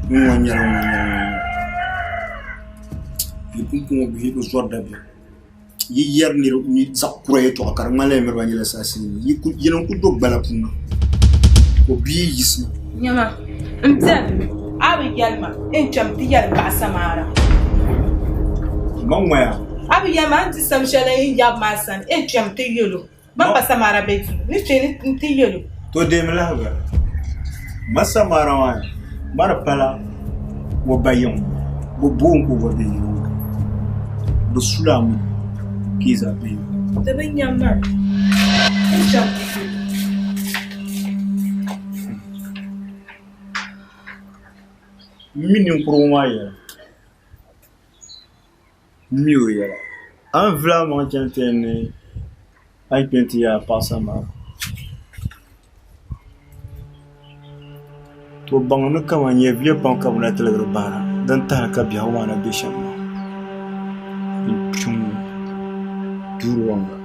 Mwanyara. You put more vehicles what that. Ye year ni zakura to akarmale merwanyela assassin. You could do balapuna. Obi yisi. Nyama. Mzee. Abi yalma. Enchamti yalma samara. Mangwaya. Abi yalma anti samshala yab masan. Enchamti yolo. Mamba samara betu. Ni cheni nti yolo. To demlaga. Masamara wa. Marapala. Wabayong. Bobungu wabayong. Busulamu. Kiza bayo. Tabi nyama. Enchamti. Mini promaya. Miuya. Un vraiment gentene. Ai pentia pasama. To bangno kama nyevye pan kama tele bara. Dan ta ka biya wana bisham. Chum duruanga.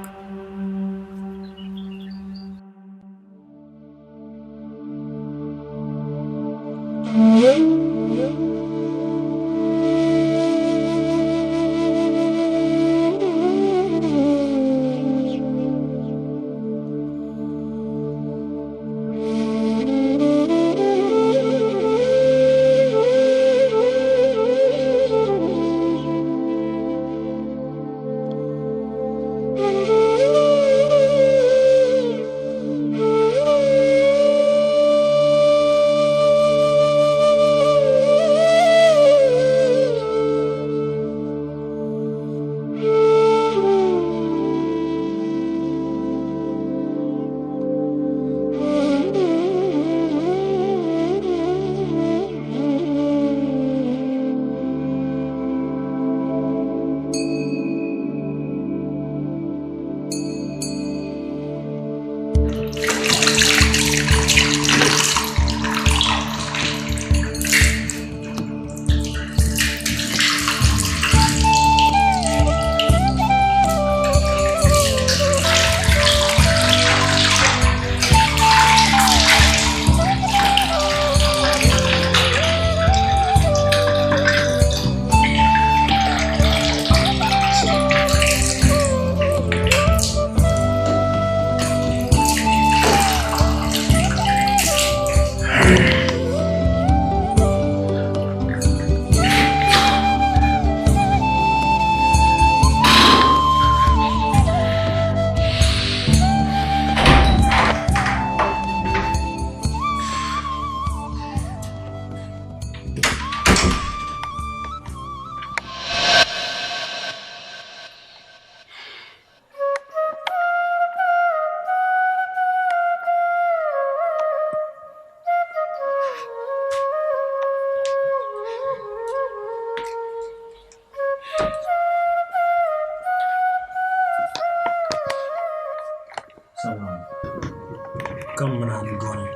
Come on, gone.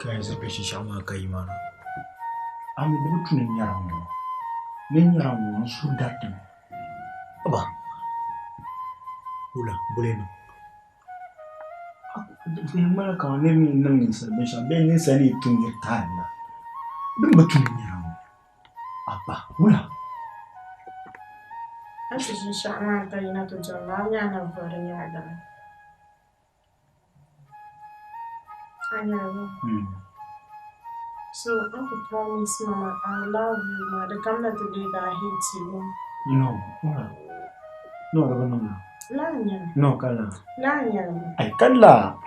Guys, I bet you shall not go, man. I'm a good young man. Then you're a so that. Aba. Ula, Buleno. The American name in the salvation, then it's a little to your time. Don't to me around. Apa, Ula. I should shut my eye to John Larian for the yard. I know. So, Uncle promise, Mama, I love you, Ma. The come that today that I hate you. No, no. Lanya. No, Kala. Lanya. I Kala.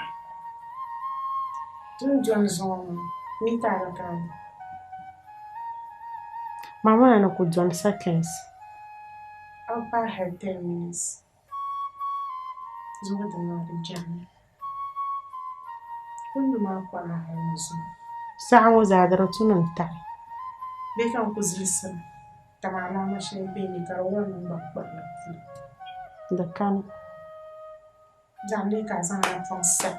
Don't join Zone. Meet Arakan. Mama and Uncle John seconds. I'll buy her 10 minutes. Zone the Northern Journey. When the mouth while I have Sam was either a tune and tie. They can listen. Tamala shall be in the one back. The can. Jandy Kazan from set.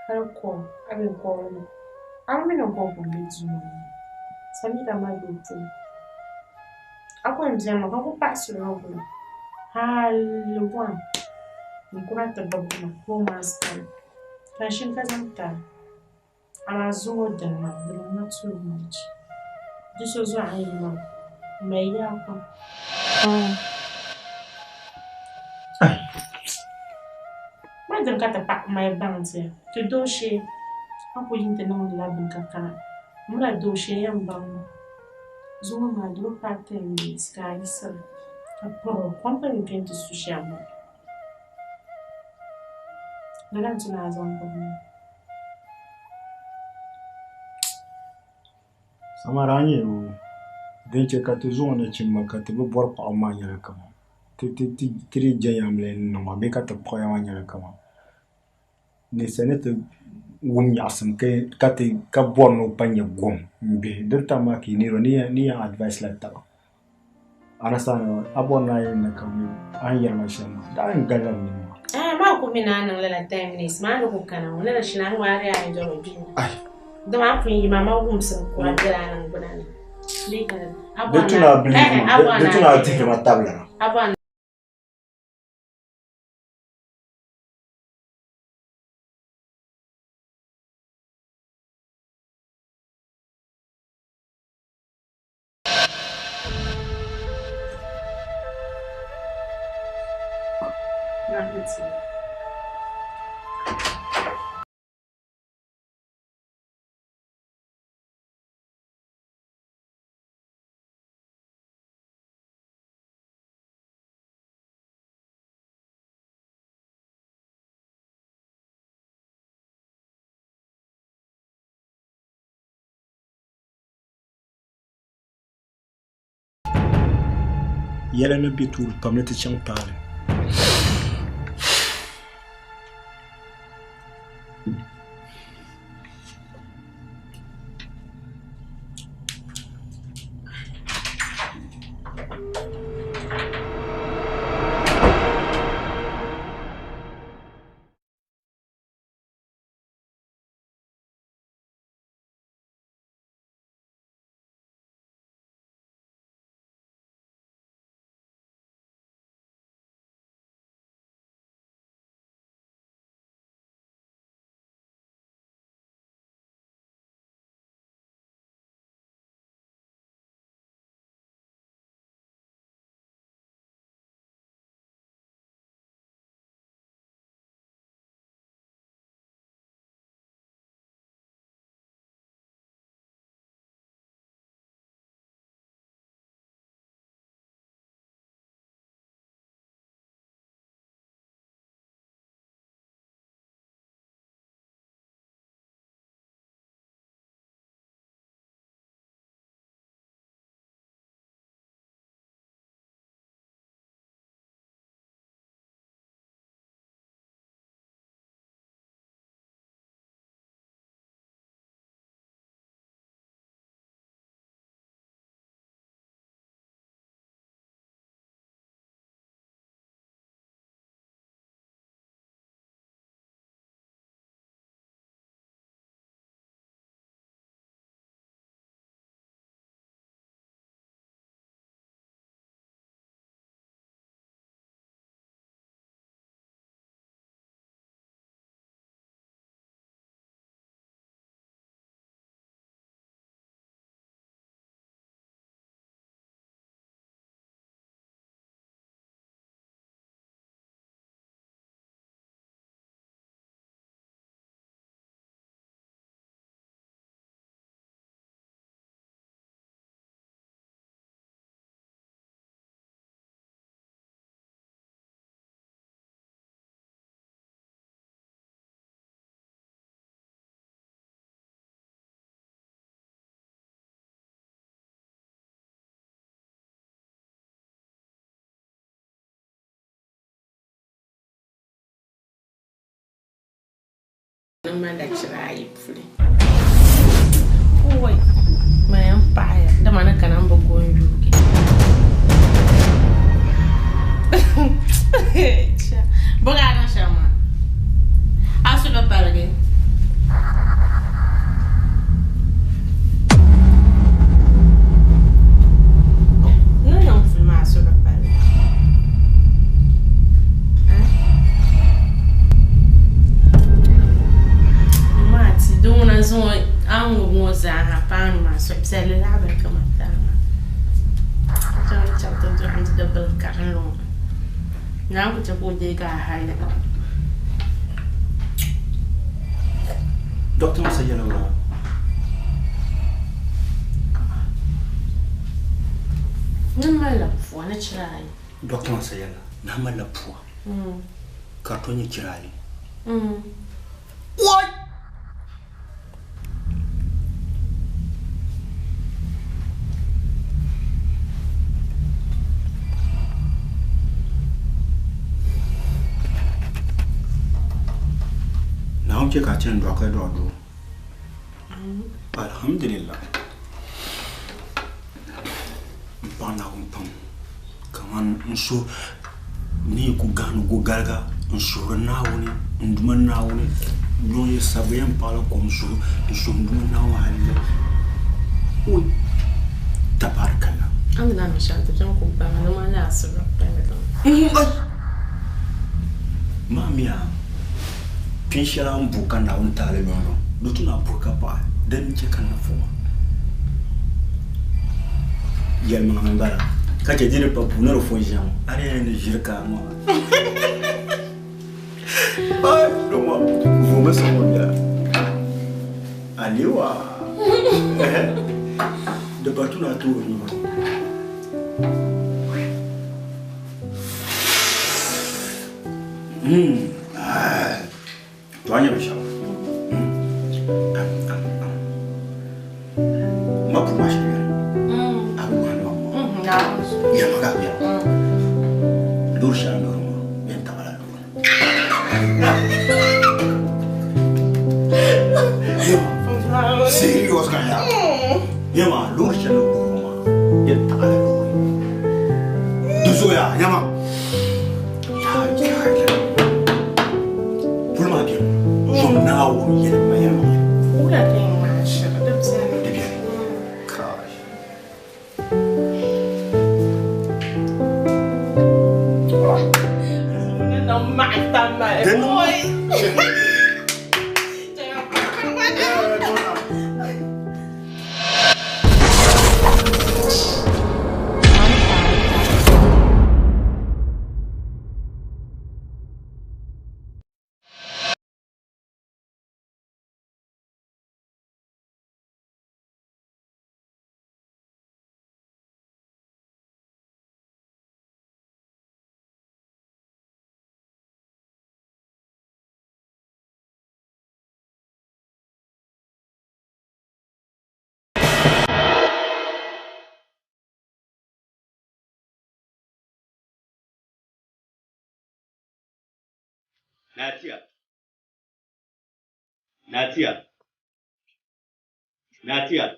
I'll call. I will call me. I'm in a bob on this morning. Sanita might go too. I go and jam a couple pass you over. Hallelujah. You go at the bottom of 4 months' time. Fashion doesn't die. And I zoomed them up, but not too much. This was what I know. May happen. My dad got to pack my bands here. To do she, I'm going to know the lab in Kakana. Mura do she and bound. Zuma, my do part in the sky, sir. A poor company came to Sushama. The Lantana is on board. Samarani, then check out the zone at Chimaka to work on my Yarakama. 3 jam lane, no, I make at the point on Yarakama. The Senate won yasam, cutting Cabon Panya Gom, be the Tamaki near advice letter. Understand, Abona in the coming, I hear my son, dying gallant. Ma kumina nang lala 10 minutes, ma no kana wala na shinang wari ay do bin. Do ma pin mama umsa ko adira nang bunani. Lekan. Abana. De tuna believe. De tuna take ma tabla. Abana. Yɛla ni be tuuri pam ni ti chaŋ paali. Manda chirai fuli. Oi. Mas pai, da mana canamba gonjo. Boga na chama. Asu do parage. Não filmar asu do parage. Dona zon ango moza hapano le labe kama tama ta chapter to hit double karno na ku ta ko je ga haile docteur Sayala wa Namala fo na chirai docteur Sayala na mala puwa carton yi chirai what now je ka chen do ka do alhamdulillah bana pam kaman nso ni ku ganu go garga nso na woni nduma na woni no ye sabuyan pala ko nso nduma na wali oi tabarakallah amna na shanta jan ku ba na ma na asro ba mamia pinshara mbuka na untale nono dutuna buka pa dan je kan na fuma yel ma ngara ka je dire pa punero fo jam are ne jirka mo ay no mo vou so mo ya aliwa de batuna tour no Tuanya bisa. Mampu masih ya. Aku mana mau? Ya maga ya. Lurusnya normal, bentar malah normal. Serius kan ya? Ya mah lurusnya normal, bentar malah normal. Dusu ya, ya mah. Now we get my own. Who are they, Masha? That's Natia.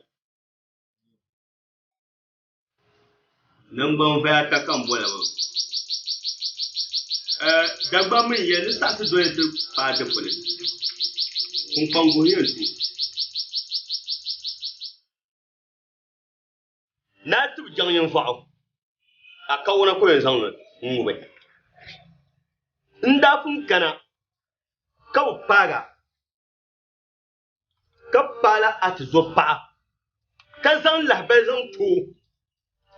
Number via Kakam Bola. Dagba ye start to do it part of it. Kumpango yenti. Natu Jangan Fao. A kawana ko yanzu ngwe. Nda fun kana kaw paga kapala at zopa kazan la bezan to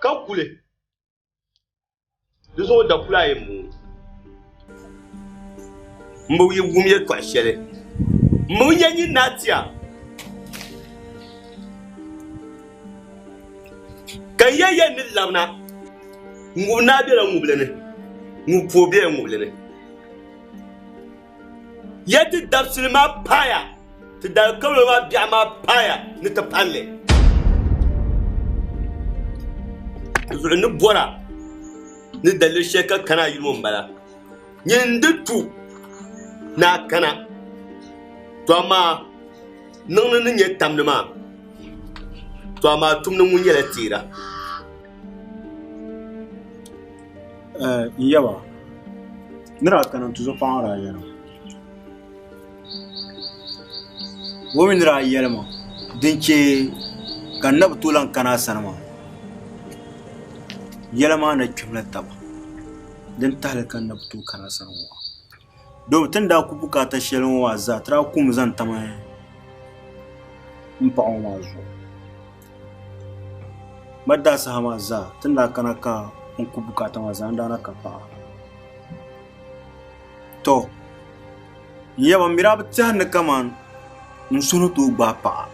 kakule duso da kula mu mbuye wumye kwa shele munye ni natia kayeye ni lamna nguna bela ngublene ngupobe ngublene yeti dabsilma paya ti dal kawma biama paya ni tapalle zulu ni bora ni dalil sheka kana yulum bala nyinditu na kana to ma nang ni nye tamne ma to ma tumne munye la tira yawa nira kana tuzo paara yana womin ra yelma dinche kanab tulan kana sanama yelma na kimla taba din tal kanab tu kana sanwa do tanda ku bukata shelon wa za tra kum zan tama mpa on wazo madda sama za tunda kana ka in ku bukata ma za ndana ka pa to yawa mirab tan kaman nsunu to gba pa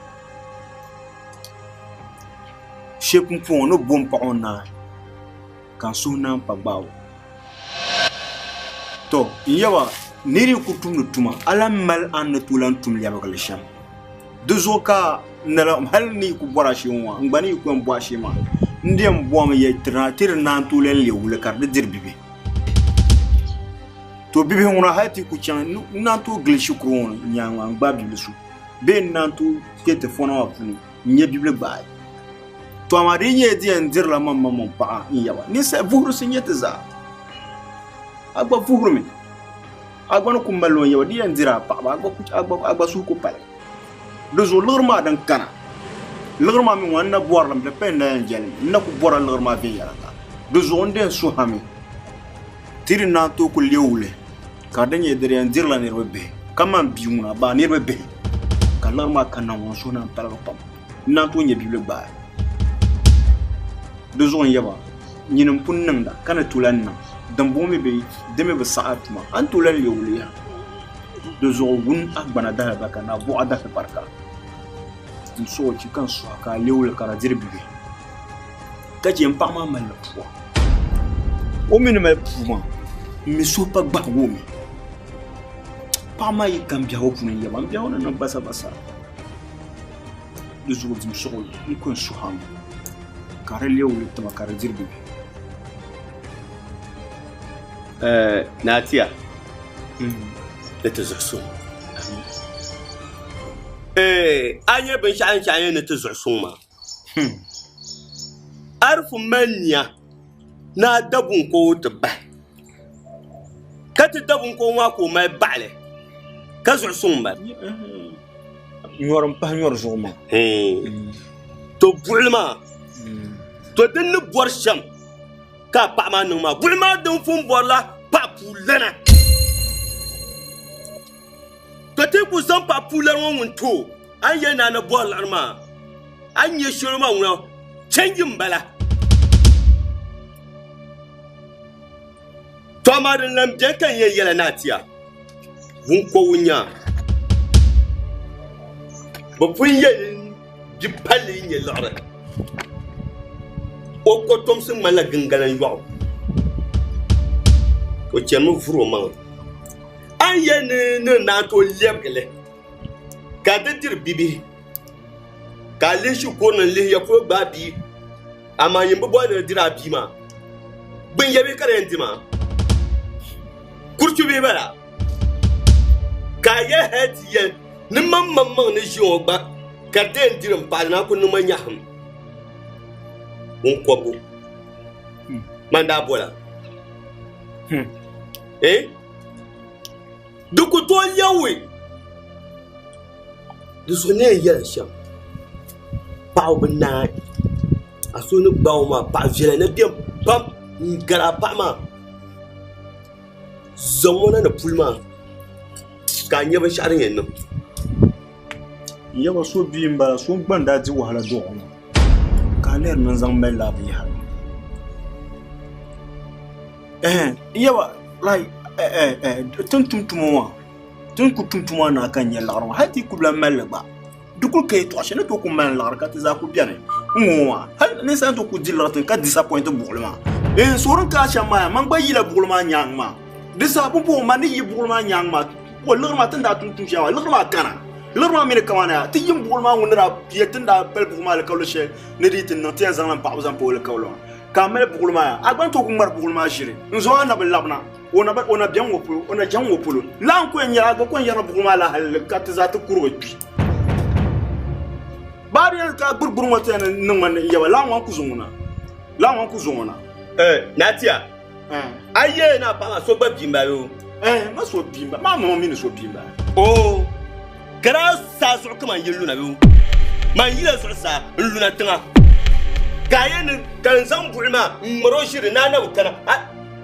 shepun pon no bom pa ona kan sunan pa gbawo to yawa niri kutum no tuma alamal an tulan tum ya bakal sham duzo ka nala hal ni ku bora shi wa ngani ku en boashi ma ndem boam ye tratir nan tulen lewul kar de dirbibi to bibi ngona hati ku chan nan to glishi kron nyanga ngba biblisu be nan to kete fona wa funu nye bible ba to amari nye di ndir la mamma pa yawa ni se vuru sinyete za agba vuru mi agba no kumbalo yawa di ndira pa agba su ko pale dozo lurma dan kana lurma mi wanna borlam de penda ngel na ku bora lurma be yarata dozo onde su hami tiri na to ku lewule ka danye dere ndirla ne rebe kama biuna ba ne rebe ka lurma kana won so na tala pam na to nye bible ba dozo yaba nyinum punnan da kana tulan na dan bomi be deme be saat ma an tulan lewule ya dozo gun agbana da ba kana bu ada fe barka so ci kan so ka lewul kara dirbibe kaje mpa ma mal puwa o min mal puwa mi so pa gba wo mi pa ma yi kan biya wo ya ban biya wona nan basa du zo dim so ni kon so ham kara lewul ta kara dirbibe Natia da ta zo anye ben shanye ne te zursuma arfu manya na dabun ko te ba ka te dabun ko wa ko mai bale ka zursuma nyoram pa nyor zoma to bulma to den bor sham ka pa ma no ma bulma den fun borla pa pulana Kate ku san pa pular won to an yana na bol arma an yi shirma wona canjin bala to amarin lam je kan yayyala natiya mun ko wunya ba fun yin jipali yin lora o ko tomsin mala gangalan yo ko chenu furo ma anye ne na to lebele ka de dir bibi ka le shi ko nan le ya ko gba bi ama yin bo na dira bi ma bin yabe kare ndima kurchu bi bala ka ye het ye ni mamman ne shi o gba ka de ndirim pa na ko numa nyaham on ko bo manda bola Duku to yawe du so ne yel sham pa obna aso ne gbawo ma pa vele ne dem pam ngara pa ma zamona na pulma ka nyeba sharin yen yawa so bimba so gbanda ji wahala do on ka ler nan zan mai labi ha yawa like tuntumtuma tuntumtuma na kan yalla ron hati kubla malba dukul kay to ashene to kuma lar ka za ku biane ngwa hal ne san to ku dilata ka disappoint bulma soron ka shama man bayila bulma nyangma disabu bo man yi bulma nyangma wallo ma tanda tuntum shawa lor ma kana lor ma mine kamana ti yim bulma wonra pietanda pel bulma le kawlo ne ditin no tian zan pa uzan po le kawlo kamel bulma agban to ku mar bulma shiri nzo na belabna ona bien wopolo ona jan wopolo lan ko nya ga ko nya buguma la hal ka ta za ta kuro bi bari ka burbur mota nan man yawa lan wan ku zunguna natia aye na pa so ba bimba yo ma so bimba ma mo mi so bimba kara sa so kuma yilu na yo man yila so sa luna tanga kayen kan san bulma maro shiri na kana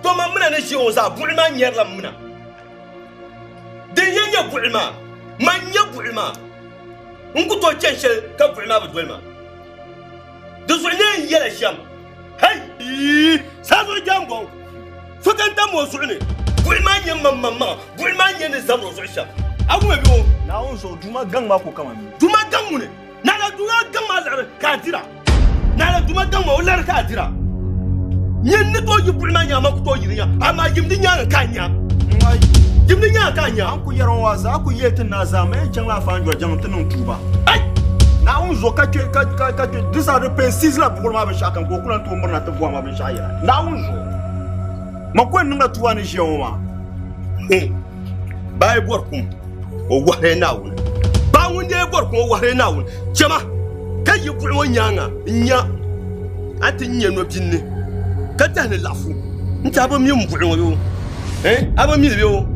to ma muna ne shi on sa bulma nyar la muna de yanya bulma manya bulma unku to chenshel ka bulma bu bulma de so ne yin yala sham hey sazo jambo fukan ta mo su'ne bulman yin mamma bulman yin zamro so sham agu bi o na on so duma gang ma ko kama mi duma gang mu ne na la duma gang ma la ka dira na la duma gang ma wala ka dira yin ni to yi bulman ya ma ku to yi nya amma yim din ya ka nya yim din ya ka nya an ku yaron waza ku yetin na zama can la fa njo jam tunun tuba ai na on zo ka disa de pen 6 la pour ma be shakan ko kunan to murna ta buwa ma be shayira na on zo makwen nunga tuwa ni jeoma bai borkum o ware na wun ba wun de borkum o ware na wun jama kai yi bulmo nyanga nya ati nye no binne ka ta ne lafu nta ba mi mbulmo yo aba mi be yo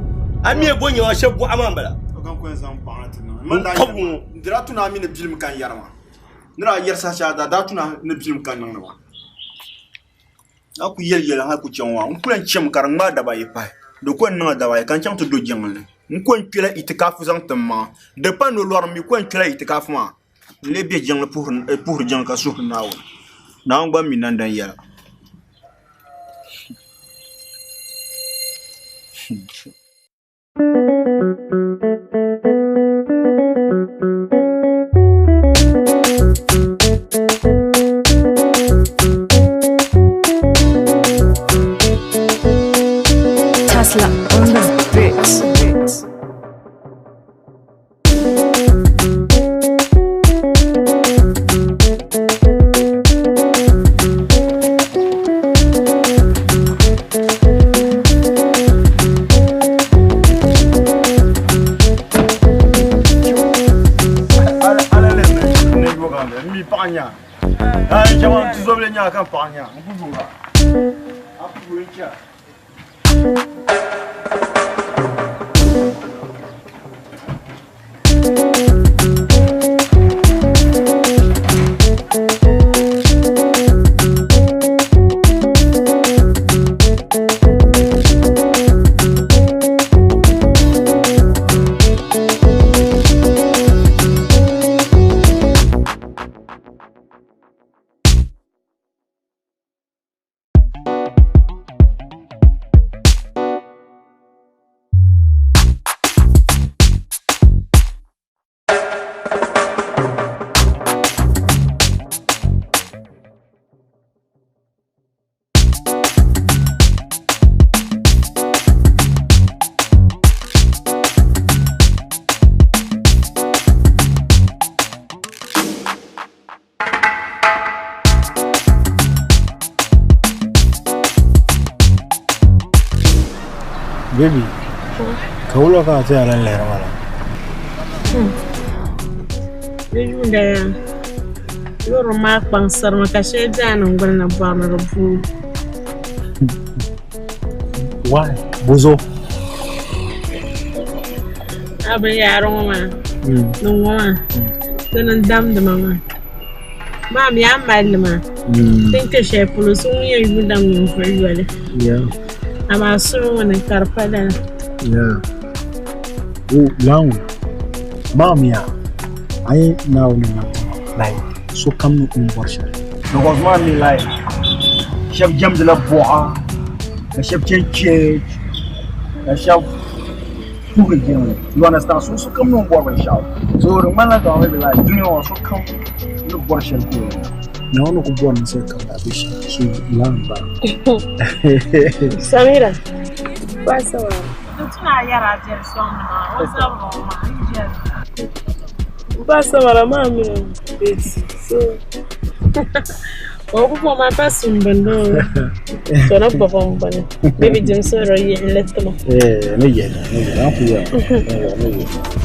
ami e bonya wa shebu amambala kan ko zan paati na man da dira tuna mi ne bilim kan yarma nira yarsa sha da tuna ne bilim kan nan wa aku yel ha ku chenwa on kulen chem karan ma da baye pa do ko nan da baye kan chang to do jengle on ko kila itikafu zang tamma de pas no lor mi ko kila itikafu ma le bi jengle pour jang ka suuf na won na on ba mi nan dan yala Tesla on the beats. mi panya ai jaman tuzoble nya kan panya mbubuga apu wencha Baby, kau lo kan jalan lehar mana? Baby dah, lu rumah bangsar makasih jangan guna barang rebu. Why? Buzo. Apa ya orang nunggu dengan dam demam. Mam ya malam. Think saya polisi yang dam yang pergi. Yeah. Ama suruh ni karpada. Yeah. Oh, long. Mamia. I now like so come no borsha. no was man ni like chef jam de la boa chef change chef pour again you understand so come no borsha shout so the man like like do you also come no borsha No no kubwa niseka kabisa. So lamba. Samira. Passa lá. Tuna yara Gerson ma. Wasa Roma. Passa lá mami. So. Oku kwa mapasa mbando. Tona kwa mbane. Baby Jameson roye letmo. No yena. Afu ya. No yena.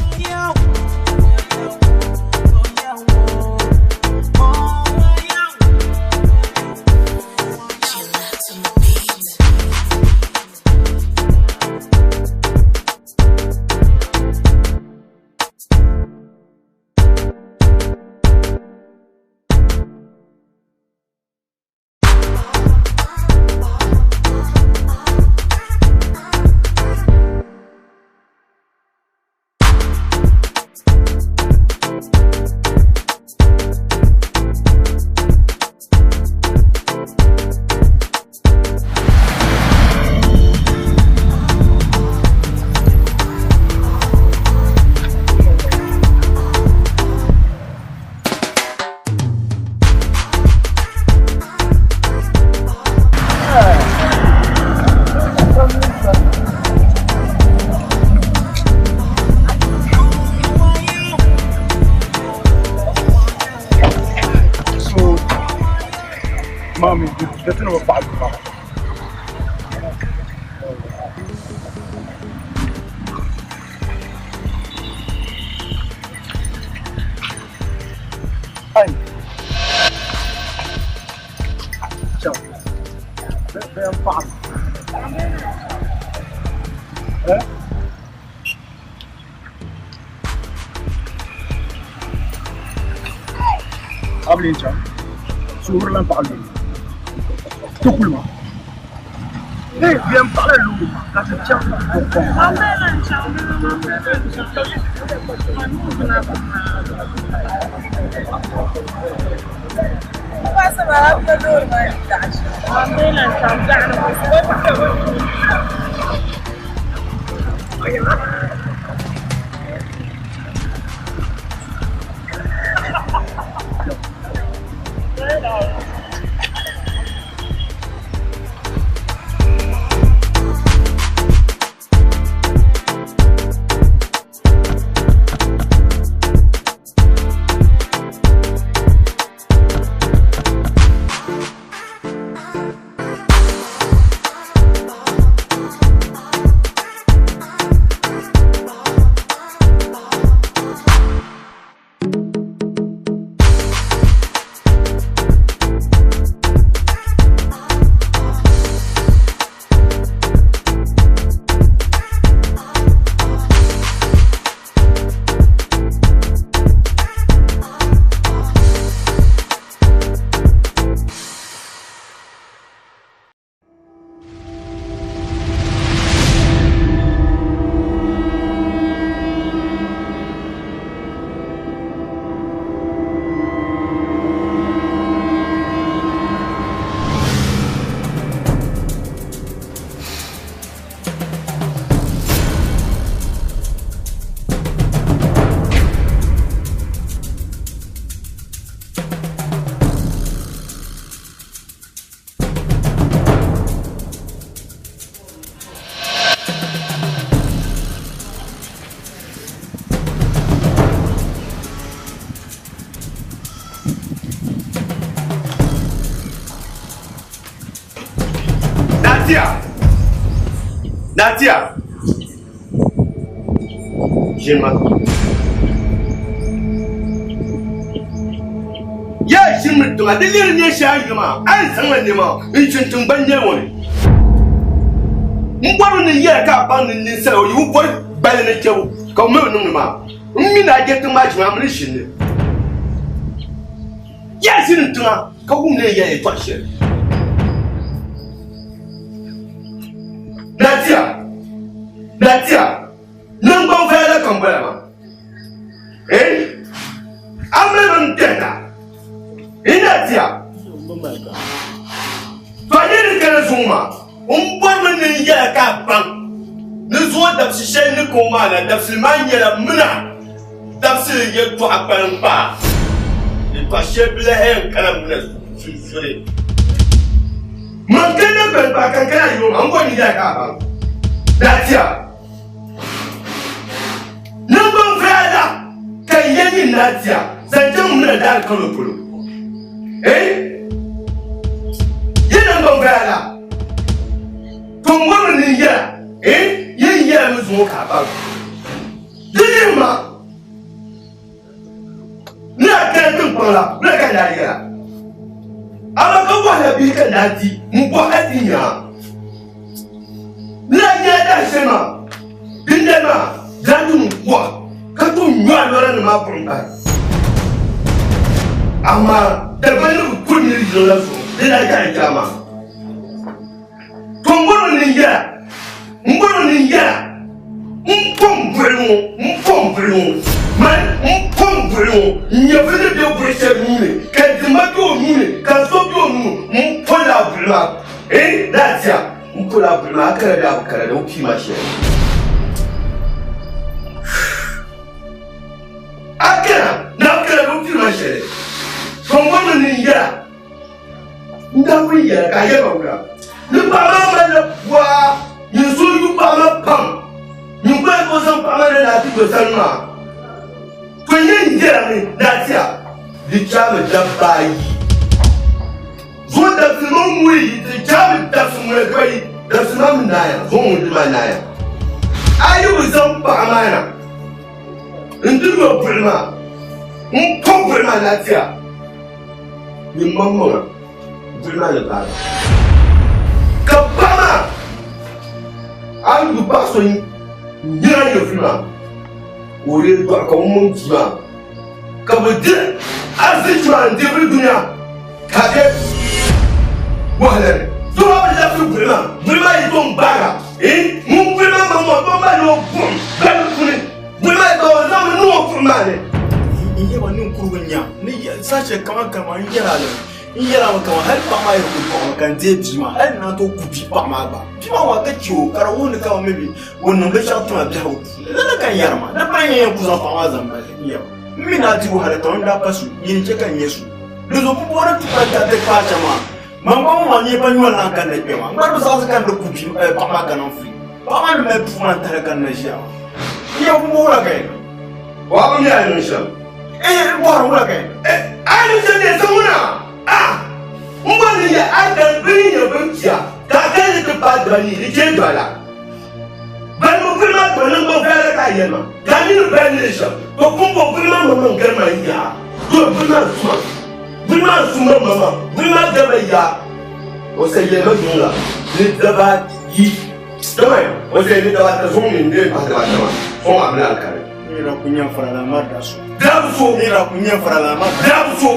Mommy, the thing about Hey. Ciao. Very fun. Eh? Hablen, ciao. Sur la parole. Tout le monde. Eh, viens parler l'eau. Quand tu tiens. Nadia! Jima. Ya Jima to adilir ne sha Jima. An san wanne ma. In tuntun banye woni. Ngwaru ne ya ka ban ne sai o yu boy bale ne kewu. Ka me nu ma. Mmi na get ma Jima amri shinne. Ya Jima tuma ka kum ne ya e twashe. Nadia, non bon faire le combat. Eh? Amène tête. Et Nadia. Fallait que le zouma. On peut mener ya kapan. Nous sommes dans ce chien de combat, dans ce manière la mena. Dans ce yeux toi à pas. Et pas chef le calamne. Manquez ne pas quelqu'un, on va y aller. Nadia. Number Vada, Kayani Nadia, Sanjum Nadal Colopolo. Eh? Number Vada. From woman in here, eh? Ye was walk about. Did you, ma? Not can't pull up, look at that. I'm a go on a big Nati, Mboatia. Nanya Sema, Bindema. Zandu mwa, katu mwa lora na mapronga. Ama, tabani kuni lizola so, ila ya jama. Tombono ninja, mpombreno, man, mpombreno, nyavene de breshe mune, kazimato mune, kasobyo mune, mpola bula. Eh, Nadia, mpola bula, akara ukimashe. Akara, nakara ukimashe. From woman in ya. Ndawi ya kayeba ula. Nupama la wa, yusu pama pam. Nyumba ko san pama na ti ko sanma. Kwenye njera ni Nadia. Di chama dabai. Zonda le koy da sunam naya hon di manaya ayu zam pa amana ndu go prima ko prima la tia ni mamma prima le ba ka pama ayu paso ni nyira yo prima o le do ka mo mtima ka be de azitwa ndi dunya ka de wala Toi, la plus vraiment, il tombe baga. Et mon vraiment, maman, maman, nous, vraiment, nous, nous, mal. Il y a un courounia. Mais ça, c'est comment il y a là. Il y a là, comment elle pas mal pour quand t'es pima. Elle n'a pas coupé par ma bas. Pima, on va te tuer, car on ne quand même. On ne veut pas te bien. Là, quand il y a un, n'a pas rien pour en parler à Zambie. Mais n'a dit, vous allez t'en dar pas sous. Il y a qu'un yesu. Nous avons pouvoir tout faire des pas à moi. Maman, il n'y a pas de mal à la paiement. Moi, je sais que le coup de papa can en frit. Papa ne met pour l'intérêt qu'un négère. Il y a un mot à gagner. What am I saying? Eh, what again? I don't say ah! Woman, I can bring your books here. That can the bad money, the change dollar. But no good luck for number of I am. Can you banish up? But Kumbo Grimma get my yard. Good luck. Vraiment souvent maman, vraiment devaya. On sait les gens là, les débats qui, demain, on sait les débats de son monde pas de la maman, on a blanc carré. Il a connu un frère la mort d'assaut. D'absou, il a connu un frère la mort d'absou.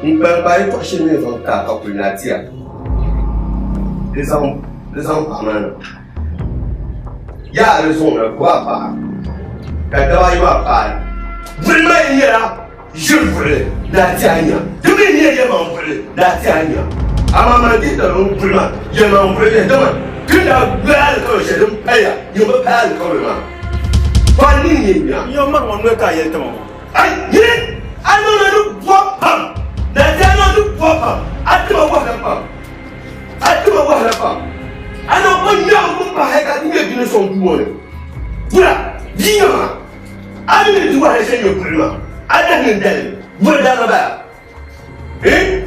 On peut pas être chez les gens qui ont pris la tire. Les hommes pas mal. Il y a raison de quoi pas. Quand tu vas parler, vraiment il y a je voulais la tiania. Tu veux dire il m'en voulait la tiania. À maman dit dans le vraiment je m'en voulais demain. Tu n'as pas le coche de payer, il me parle comme ça. Pas ni bien. Il y a un moment où il y a un moment. Aïe, ah non non pas. La tiania ne pas. Attends voir pas. Attends voir pas. Ah non pas non pas pas il y a son tout. Voilà. Dis-moi, allez tu vas essayer le prima. Allez n'entendez. Voilà là-bas. Eh?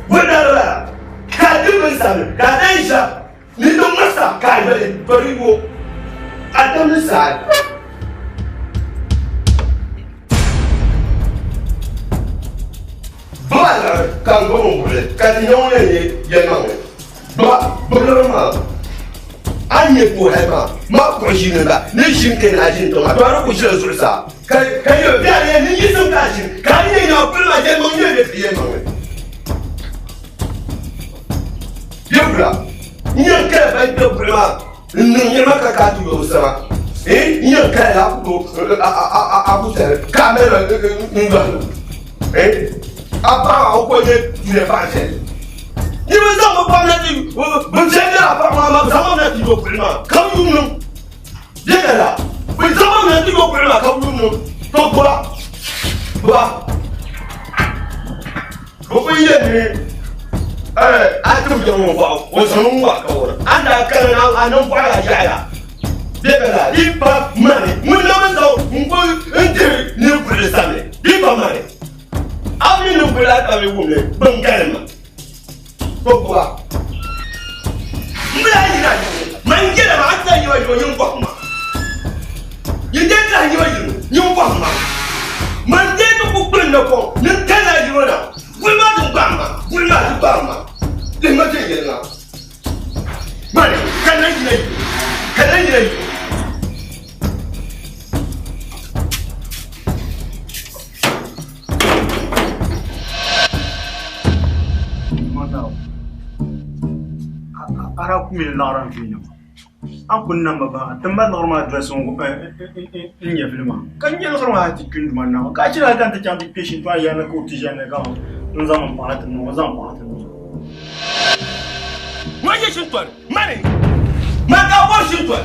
Voilà là. Quand tu veux ça, quand tu ça, ni donc ça, quand tu veux, parigo. Attends ça. Voilà, quand on voulait, quand il y a un bah, vraiment. Aïe pour elle, ma cousine là, les chines qui n'agissent pas, toi le coucher sur ça. Quand il y a rien, ni sont cachés. Quand il y a un peu la gueule, mon Dieu, les prières, non. Là, il y a un cas avec le prima, il n'y a pas qu'à tout ça. Et il y a un cas là pour à vous faire, caméra, une balle. Et à part au côté, tu n'es pas cher. Il me semble pas natif. Vous savez, apparemment, ça m'a natif au prima. Comme nous, viens là. Vous savez, natif au prima, comme nous. Donc, voilà. Vous pouvez y aller. À tout le monde, on s'en va. On a qu'un an, on n'a pas la jaya. Viens là, il pas mal. Nous n'avons pas un thé, nous pour le samer. Il pas mal. Amis, nous pour la table, vous voulez. Bon, calme. Pourquoi? Mangela maata yiwa nyumba ma. Yideka yiwa nyumba ma. Mandeto kukwenda ko, nkana yiwa na. Bulma dubama. Limate yena. Mane, kana yina. Ara kumil naran fini an kunna baba tamba normal dress on in ya filma kan yi normal hati kun man na ka ci kan ta can patient to ya na ko tijana ga mun zaman fatan no zaman fatan waje shin to mane ma ka bo shin to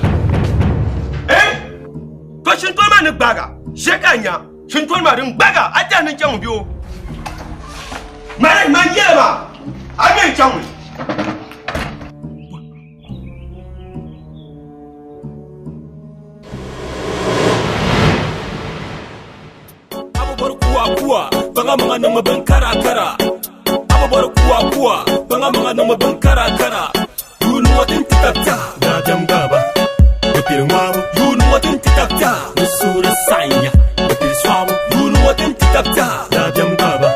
to shin to mane gbaga shekanya shin to ma din gbaga aja nan kyan biyo mane man yema agen kyan Kuwa banga manga numa ban kara kara aba bor kuwa kuwa banga manga numa ban kara kara you know what in tikata na jam gaba betir ngabo you know what in tikata usura sanya betir swabo you know what in tikata na jam gaba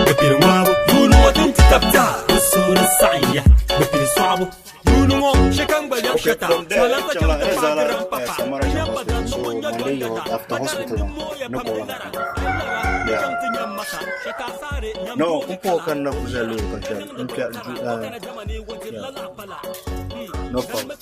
betir ngabo you know what in tikata usura sanya betir swabo you know shekang balyam shata malaka jam papa Samara so Monday you after hospital no call. Yeah. No, un po' kan na kuzalo kan no problem.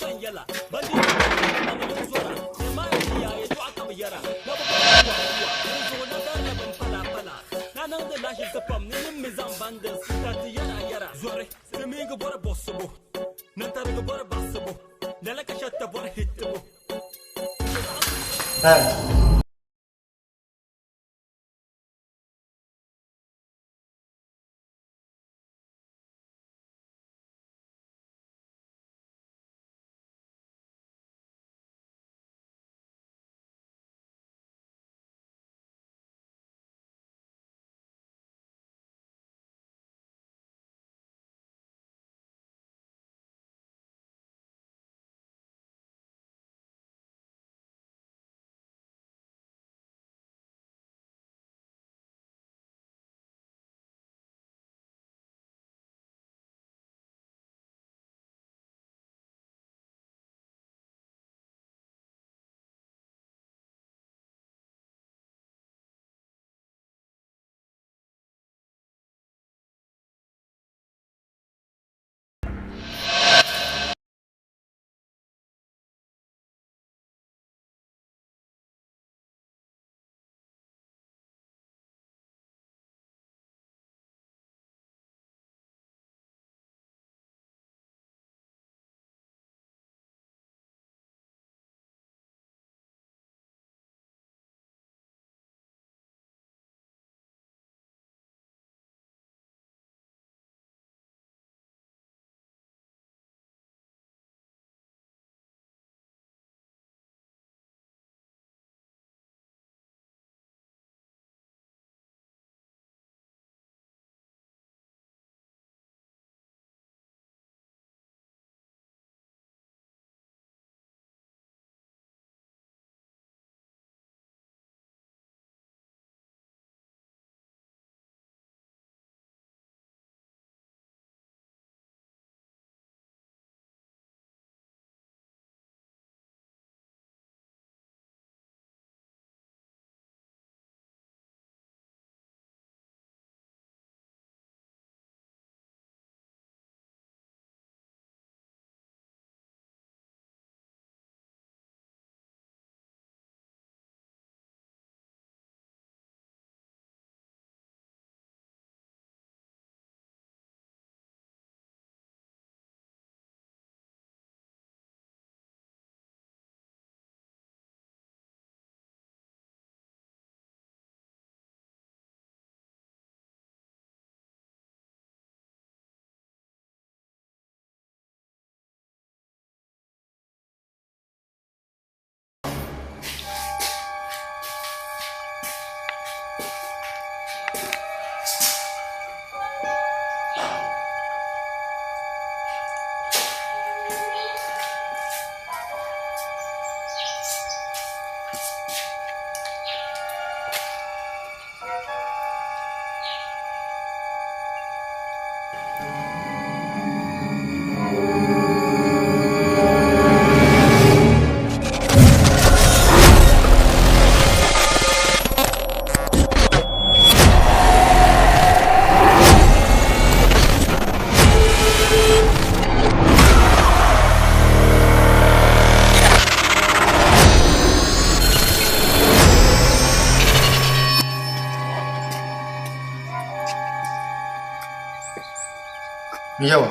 Yawa.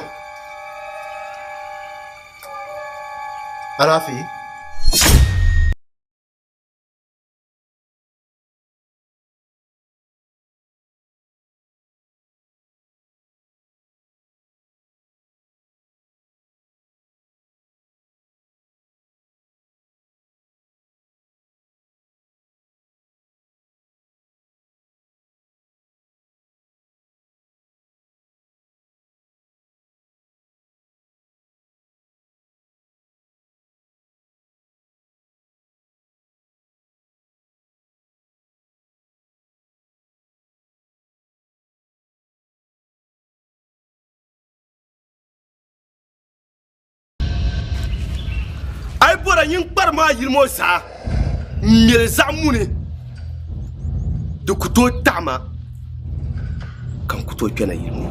Alafi. bora yin parma yilmo sa nyel zamuni de kuto tama kan kuto kena yilmo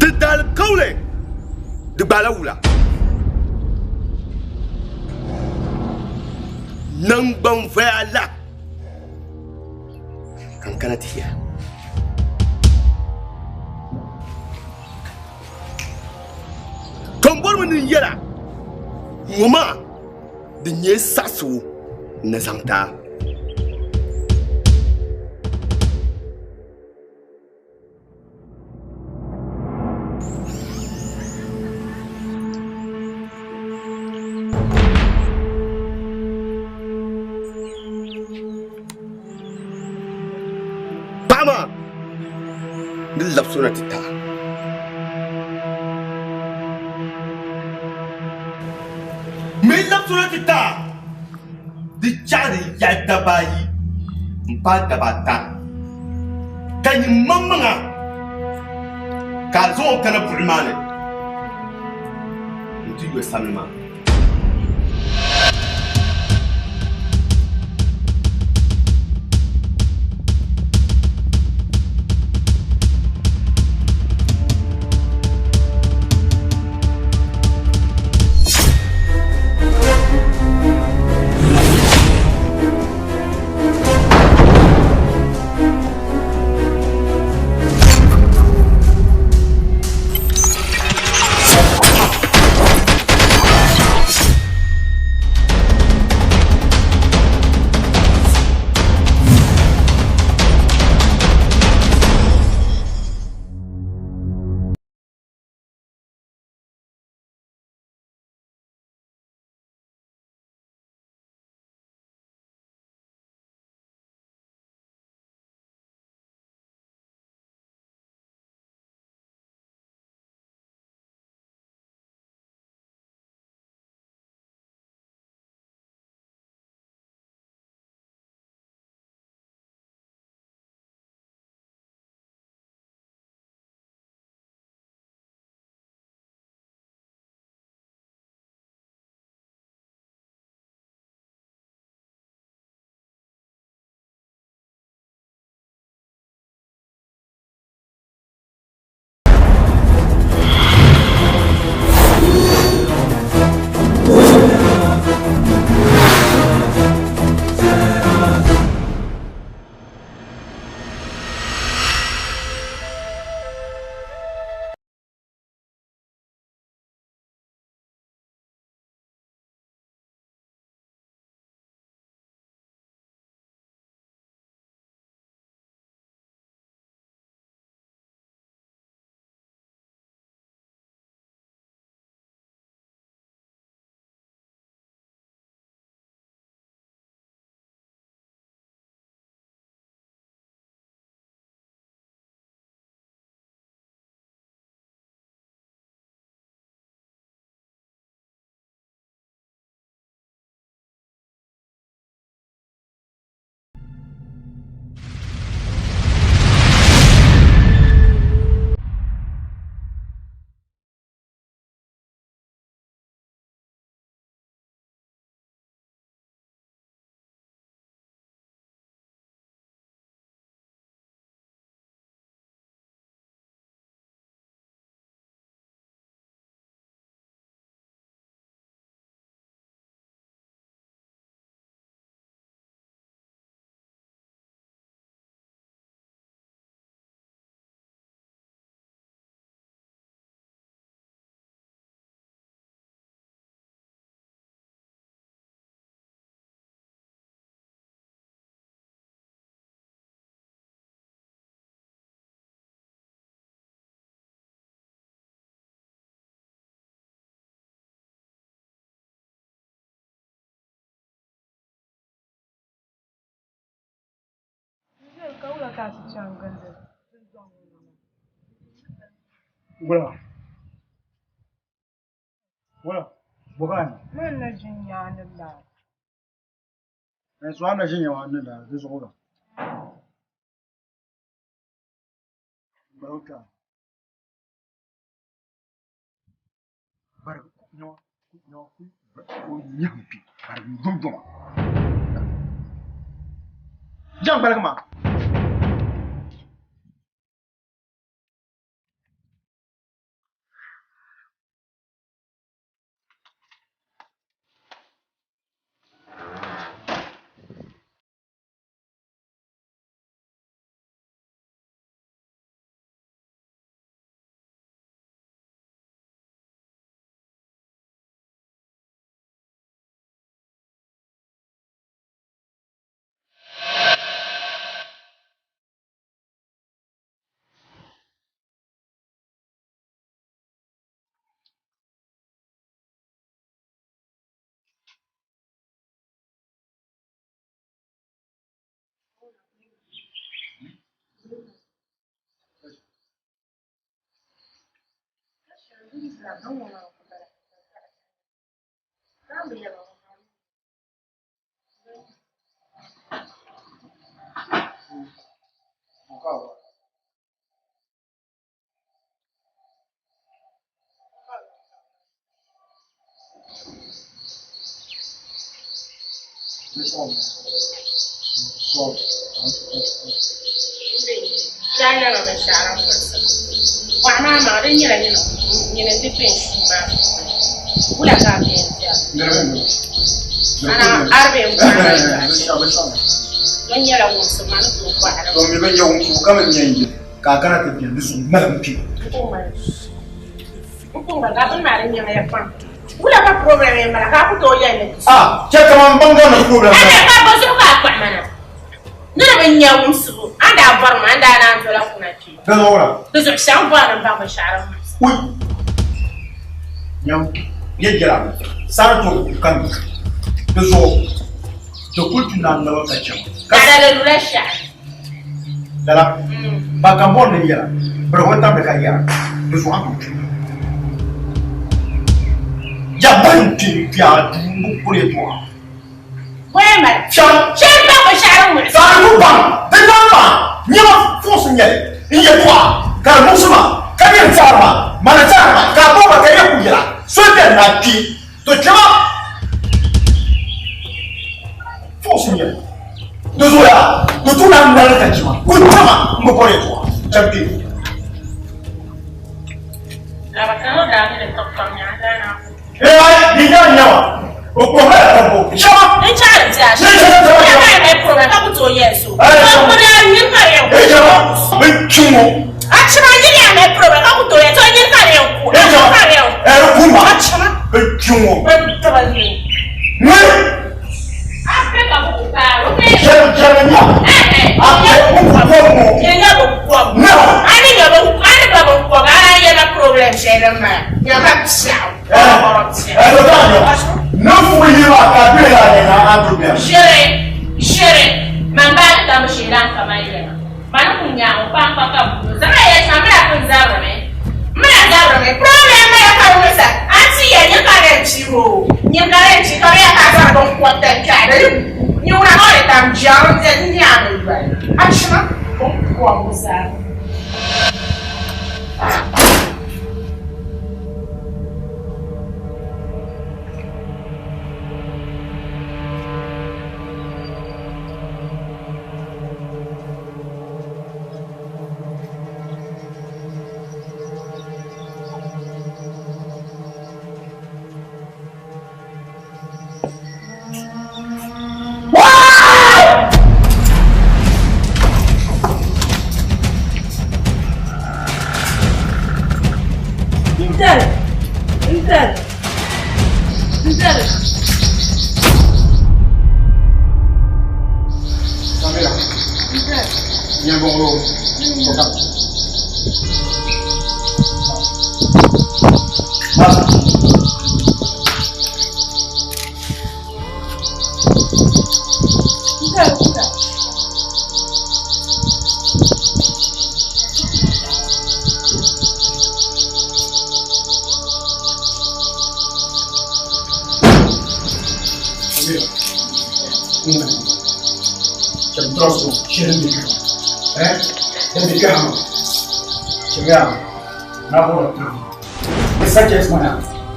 de dal kaule de balawula nang ban fala kan kana tiya tombor mun yara mama de nye sasu na zangta Bama de lapsuna tita me lapsuna tita di cari ya dabayi mpa dabata kanyi mamanga kalzo kana pulimane nti ywe sanma Voilà. Bukan. Mana jinya anda? Suami sih yang mana dah, itu semua. Baruka. Jang balik ma.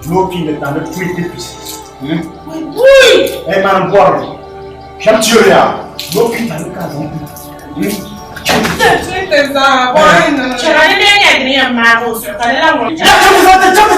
No king that are three pieces. Hey man, boy. Come to you now. No king that look at them. Jump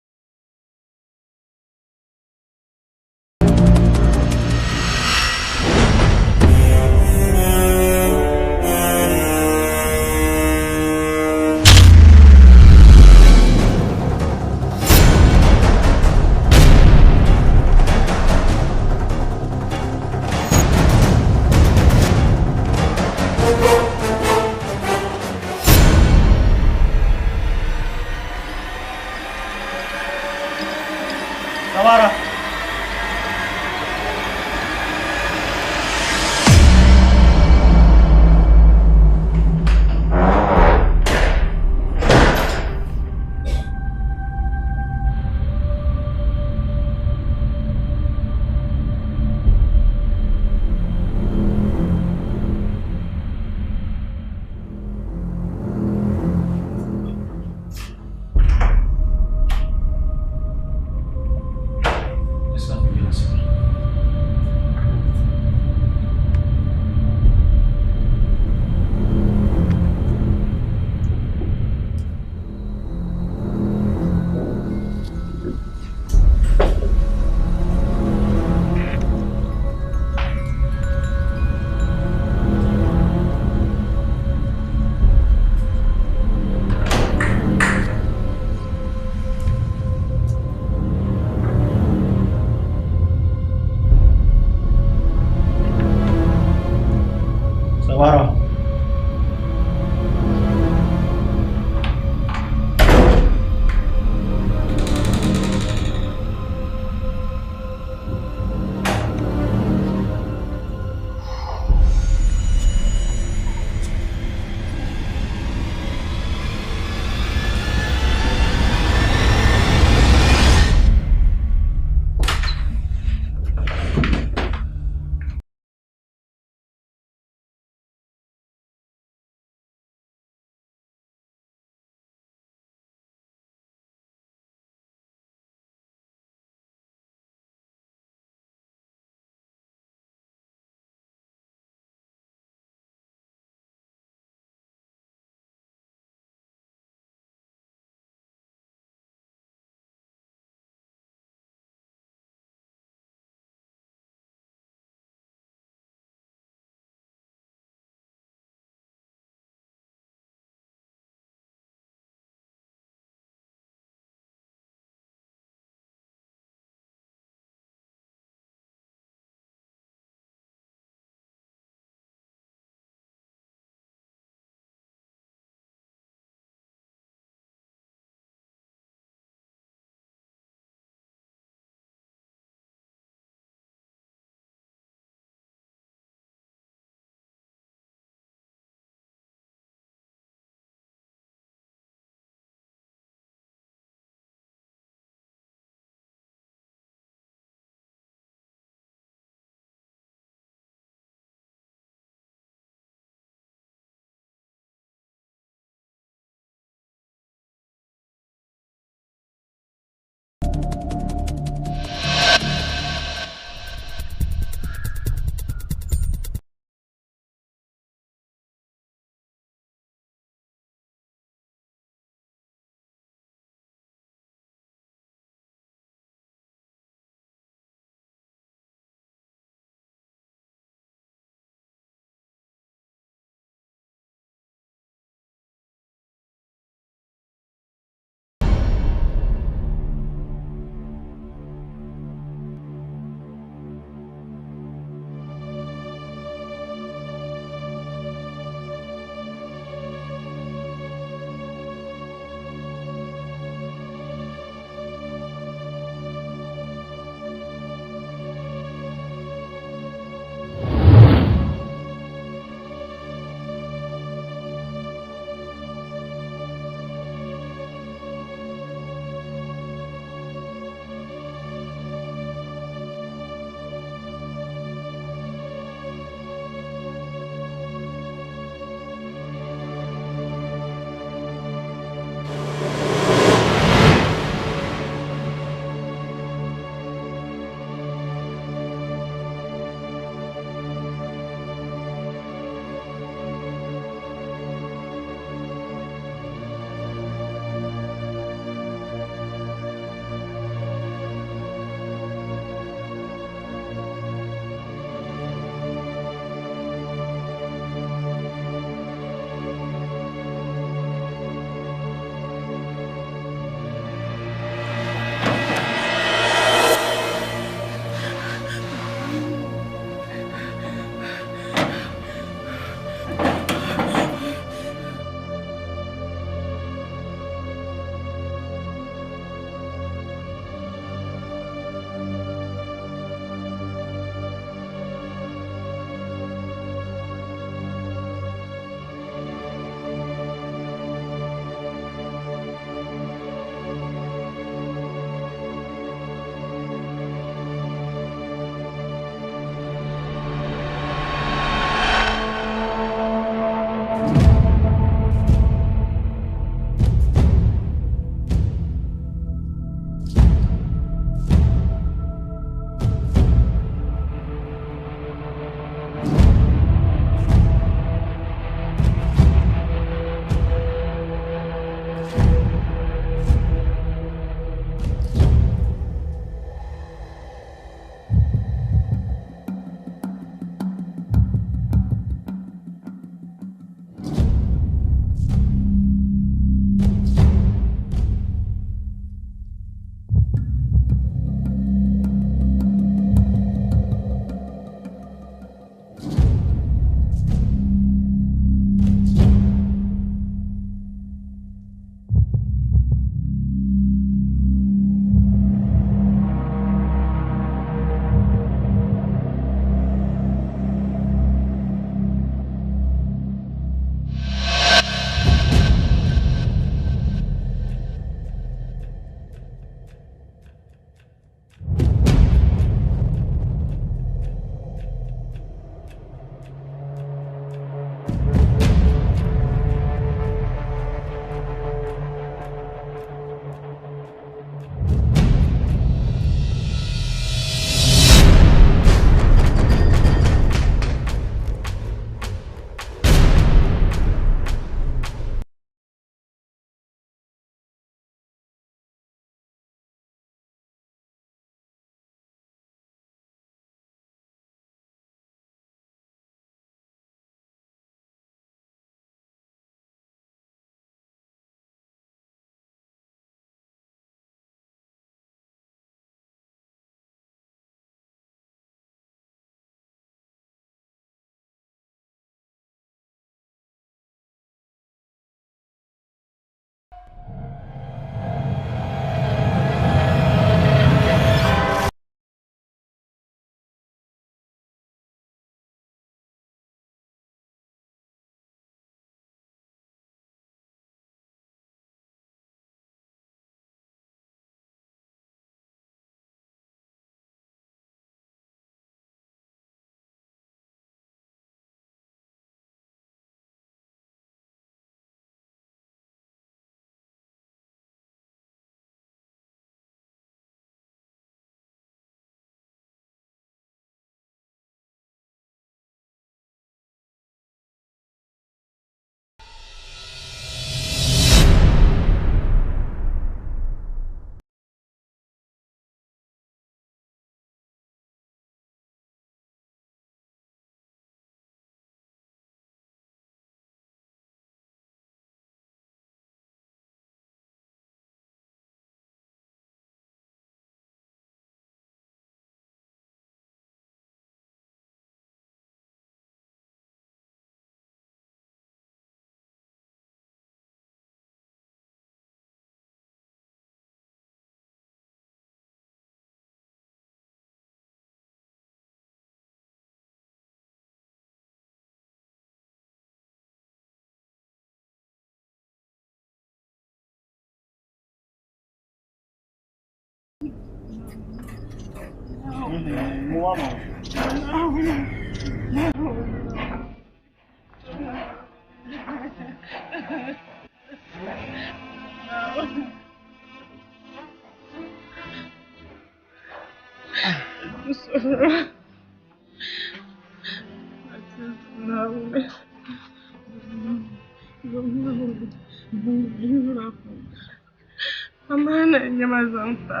Amana nyama zanta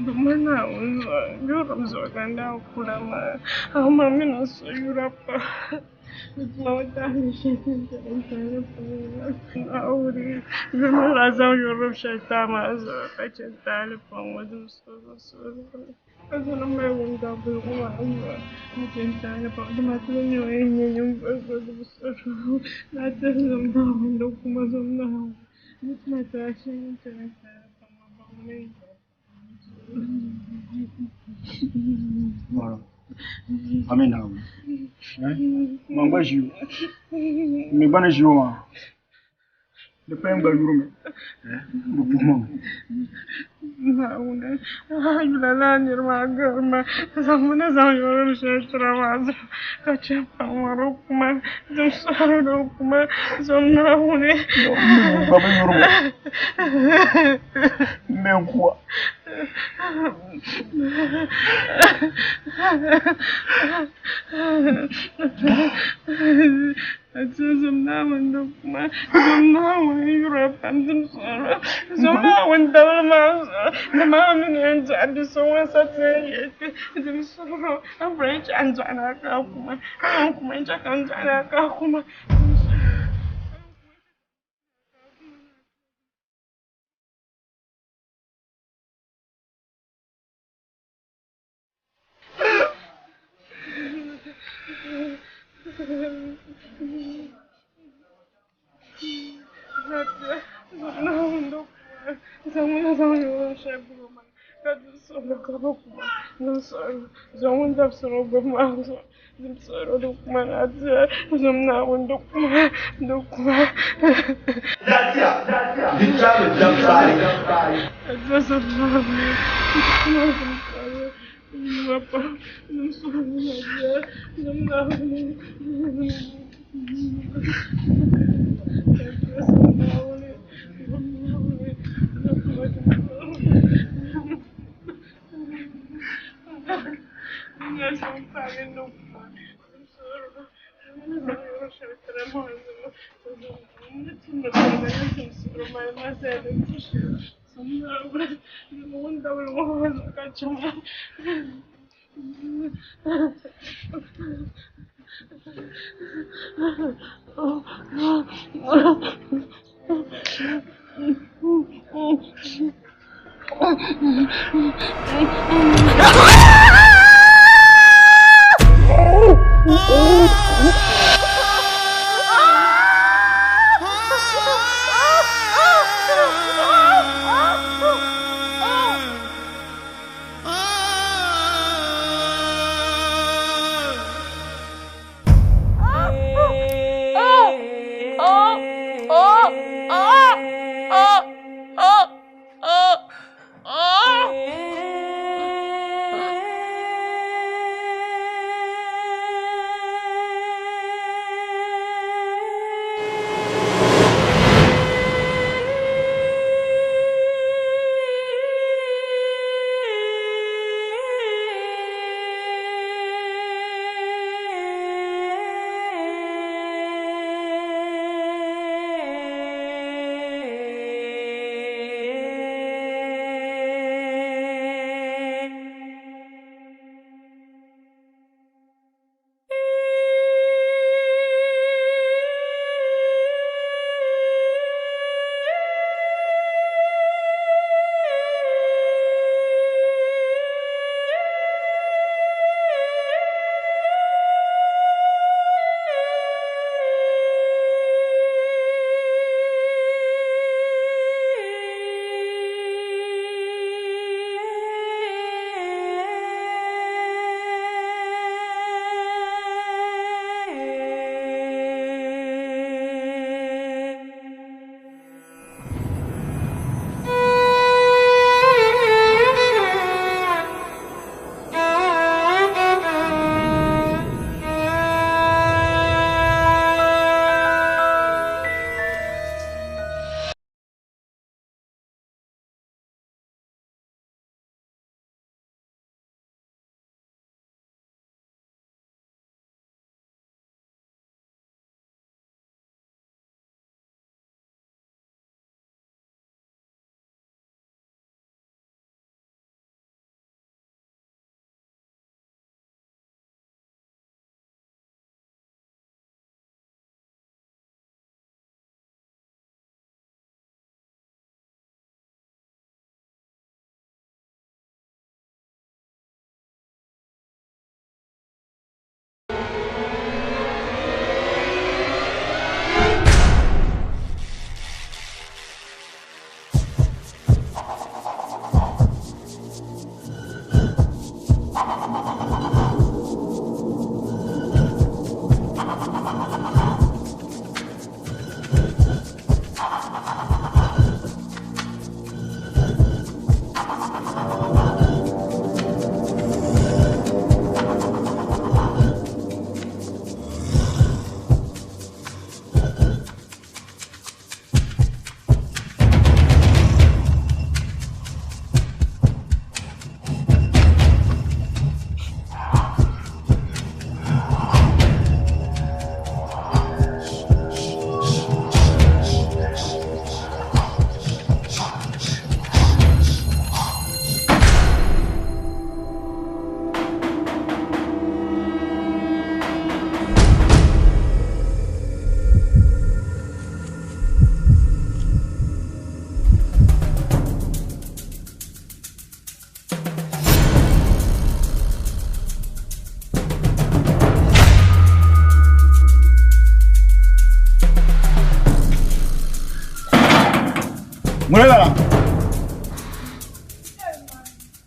dumana unzo yuram zoganda kulama ama mina so yurapa mawta nishin auri yurma za yuram shaitama zo kacin talifan wajen so azana mai wanda bulwa Allah mutum talifan da masu yin so na tazan ba wanda kuma zanna mutum ta shi ta Amina. Mamba jiu. Me bana jiu ma. Depois ba yuru me. Bupuma. Nauna. Yulala nirma garma. Zamuna zam yuru shestra ma. Kacha pamaro kuma. Zam saro kuma. Zam naune. Baba yuru me. Me kuwa. Zamna wanda zamna wani Europe and zamna wanda the man and the so and such the so a French and Jana Kakuma, and Jack and Jana Kakuma.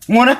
Ngone.